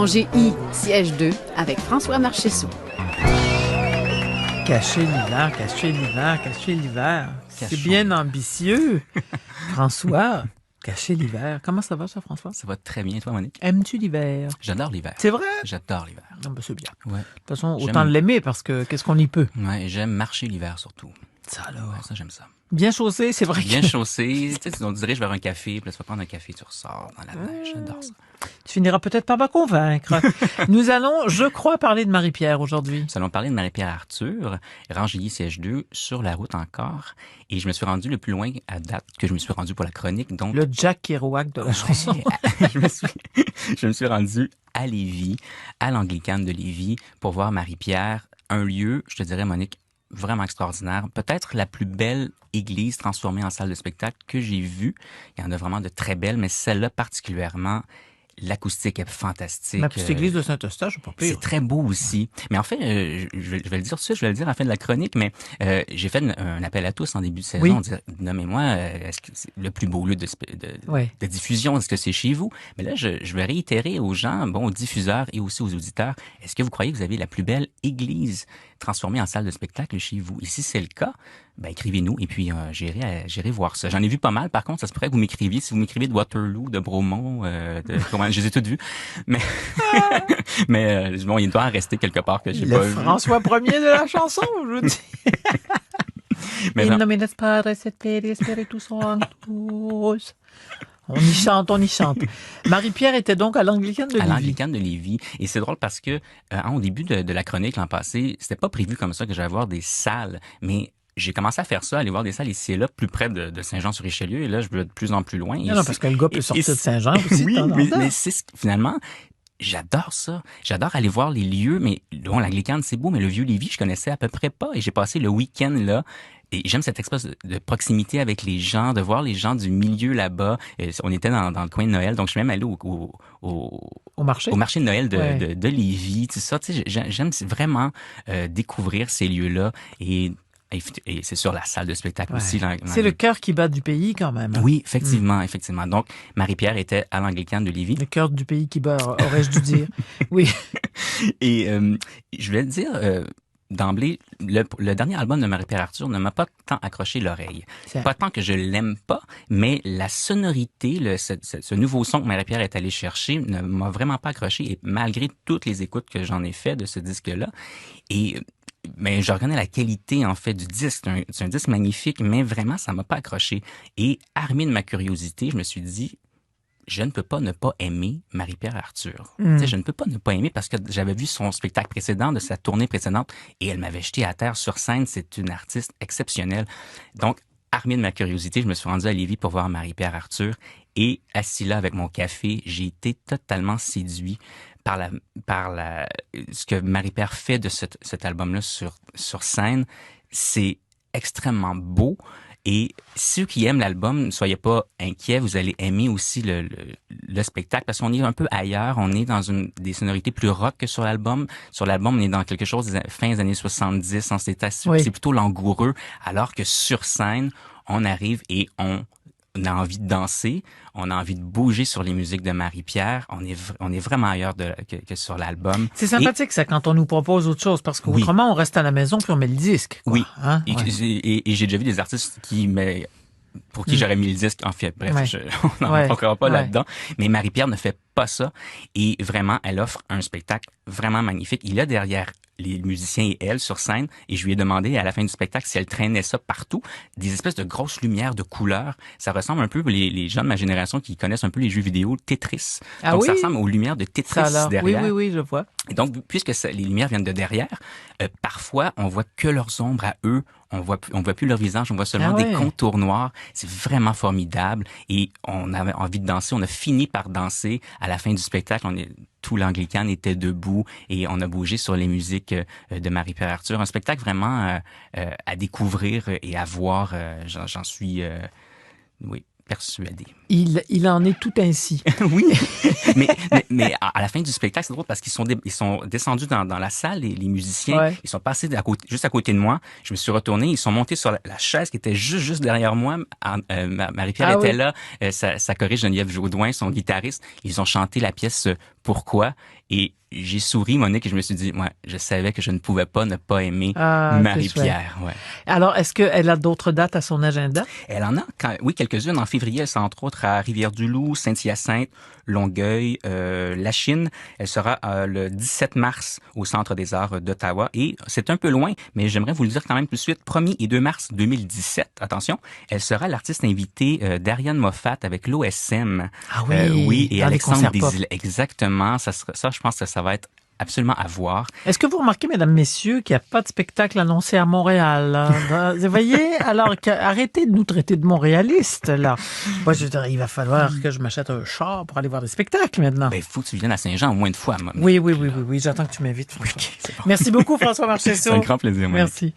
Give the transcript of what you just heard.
GI, siège 2, avec François Marchessault. Cacher l'hiver, cacher l'hiver, cacher l'hiver. C'est bien ambitieux. François, cacher l'hiver. Comment ça va, ça, François? Ça va très bien, toi, Monique? Aimes-tu l'hiver? J'adore l'hiver. C'est vrai? J'adore l'hiver. Non, ben c'est bien. Ouais. De toute façon, autant l'aimer parce que qu'est-ce qu'on y peut? Ouais, j'aime marcher l'hiver surtout. Ça alors? Ouais, ça, j'aime ça. Bien chaussé, c'est vrai. Bien chaussé. Tu sais, on te dirige vers un café, puis là, tu vas prendre un café, tu ressors dans la neige. J'adore ça. Tu finiras peut-être par me convaincre. Nous allons, je crois, parler de Marie-Pierre aujourd'hui. Nous allons parler de Marie-Pierre Arthur, rang J, siège 2, sur la route encore. Et je me suis rendu le plus loin à date que je me suis rendu pour la chronique. Donc, le Jack Kerouac de la chanson. je me suis rendu à Lévis, à l'Anglicane de Lévis, pour voir Marie-Pierre. Un lieu, je te dirais, Monique, vraiment extraordinaire. Peut-être la plus belle église transformée en salle de spectacle que j'ai vue. Il y en a vraiment de très belles, mais celle-là particulièrement, l'acoustique est fantastique. Ma petite église de Saint-Eustache, pas pire. C'est très beau aussi. Mais en fait, je vais le dire tout de suite, je vais le dire à la fin de la chronique, mais j'ai fait un appel à tous en début de saison. Oui. On disait, nommez-moi, est-ce que c'est le plus beau lieu de diffusion, est-ce que c'est chez vous? Mais là, je vais réitérer aux gens, aux diffuseurs et aussi aux auditeurs, est-ce que vous croyez que vous avez la plus belle église transformée en salle de spectacle chez vous? Et si c'est le cas, écrivez-nous et puis j'irai voir ça. J'en ai vu pas mal. Par contre, ça se pourrait que vous m'écriviez. Si vous m'écrivez de Waterloo, de Bromont, je les ai toutes vues. Mais, il doit en rester quelque part que j'ai pas vu. François Ier de la chanson, je vous dis. Mais In nomine Padre et Spiritus Sanctus. On y chante, on y chante. Marie-Pierre était donc à l'Anglicane de Lévis. À l'Anglicane de Lévis. Et c'est drôle parce que, au début de la chronique l'an passé, c'était pas prévu comme ça que j'allais voir des salles, mais j'ai commencé à faire ça, aller voir des salles ici et là, plus près de Saint-Jean-sur-Richelieu. Et là, je veux de plus en plus loin. Non, parce que le gars peut sortir de Saint-Jean aussi. Oui, mais c'est finalement, j'adore ça. J'adore aller voir les lieux, mais bon, l'Anglicane, c'est beau, mais le vieux Lévis, je connaissais à peu près pas. Et j'ai passé le week-end là. Et j'aime cette espèce de proximité avec les gens, de voir les gens du milieu là-bas. On était dans le coin de Noël, donc je suis même allé au marché? Au marché de Noël de Lévis, tout ça. Tu sais, j'aime vraiment découvrir ces lieux-là et c'est sur la salle de spectacle aussi. C'est le cœur qui bat du pays quand même. Oui, effectivement. Donc, Marie-Pierre était à l'Anglicane de Lévis. Le cœur du pays qui bat, aurais-je dû dire. Oui. Et je vais te dire... d'emblée, le dernier album de Marie-Pierre Arthur ne m'a pas tant accroché l'oreille. Pas tant que je l'aime pas, mais la sonorité, ce nouveau son que Marie-Pierre est allée chercher ne m'a vraiment pas accroché. Et malgré toutes les écoutes que j'en ai fait de ce disque-là, mais je reconnais la qualité, en fait, du disque. C'est un disque magnifique, mais vraiment, ça m'a pas accroché. Et armé de ma curiosité, je me suis dit, je ne peux pas ne pas aimer Marie-Pierre Arthur. Tu sais, je ne peux pas ne pas aimer parce que j'avais vu son spectacle précédent, de sa tournée précédente, et elle m'avait jeté à terre sur scène. C'est une artiste exceptionnelle. Donc, armé de ma curiosité, je me suis rendu à Lévis pour voir Marie-Pierre Arthur. Et assis là avec mon café, j'ai été totalement séduit par ce que Marie-Pierre fait de cet album-là sur scène. C'est extrêmement beau. Et ceux qui aiment l'album, ne soyez pas inquiets, vous allez aimer aussi le spectacle parce qu'on est un peu ailleurs, on est dans des sonorités plus rock que sur l'album. Sur l'album, on est dans quelque chose des fins des années 70, c'est plutôt langoureux, alors que sur scène, on arrive et on a envie de danser, on a envie de bouger sur les musiques de Marie-Pierre. On est vraiment ailleurs que sur l'album. C'est sympathique, ça, quand on nous propose autre chose, parce qu'autrement, on reste à la maison puis on met le disque. Quoi. Oui. Hein? Et j'ai déjà vu des artistes pour qui j'aurais mis le disque. En fait, bref, on n'en rentrera pas là-dedans. Mais Marie-Pierre ne fait pas ça. Et vraiment, elle offre un spectacle vraiment magnifique. Il y a derrière les musiciens et elle sur scène, et je lui ai demandé à la fin du spectacle si elle traînait ça partout, des espèces de grosses lumières de couleurs. Ça ressemble un peu, les gens de ma génération qui connaissent un peu les jeux vidéo, Tetris. Donc ça ressemble aux lumières de Tetris derrière. Oui, je vois. Et donc, puisque les lumières viennent de derrière, parfois, on voit que leurs ombres à eux. On voit plus leur visage, on voit seulement des contours noirs. C'est vraiment formidable. Et on avait envie de danser. On a fini par danser à la fin du spectacle. Tout l'Anglicane était debout et on a bougé sur les musiques de Marie-Pierre Arthur. Un spectacle vraiment à découvrir et à voir. J'en suis, persuadé. Il en est tout ainsi. Oui, mais à la fin du spectacle, c'est drôle parce qu'ils sont descendus dans la salle, les musiciens. Ils sont passés juste à côté de moi. Je me suis retourné. Ils sont montés sur la chaise qui était juste derrière moi. Marie-Pierre était là. Sa choriste Geneviève Jaudoin, son guitariste. Ils ont chanté la pièce Pourquoi? Et j'ai souri, Monique, et je me suis dit, ouais, je savais que je ne pouvais pas ne pas aimer Marie-Pierre. Ouais. Alors, est-ce qu'elle a d'autres dates à son agenda? Elle en a, oui, quelques-unes. En février, elle sera entre autres à Rivière-du-Loup, Saint-Hyacinthe, Longueuil, La Chine. Elle sera le 17 mars au Centre des Arts d'Ottawa. Et c'est un peu loin, mais j'aimerais vous le dire quand même tout de suite. 1er et 2 mars 2017, attention, elle sera l'artiste invitée d'Ariane Moffat avec l'OSM. Ah oui, oui, et dans Alexandre les concerts Desilets. Exactement. Ça, je pense que ça va être absolument à voir. Est-ce que vous remarquez, mesdames, messieurs, qu'il n'y a pas de spectacle annoncé à Montréal? Là? Vous voyez? Alors, arrêtez de nous traiter de montréalistes, là. Moi, je veux dire, il va falloir que je m'achète un char pour aller voir des spectacles, maintenant. Ben, il faut que tu viennes à Saint-Jean au moins une fois, Monique. Oui, j'attends que tu m'invites. Okay, bon. Merci beaucoup, François Marchessault. C'est un grand plaisir, Monique. Merci.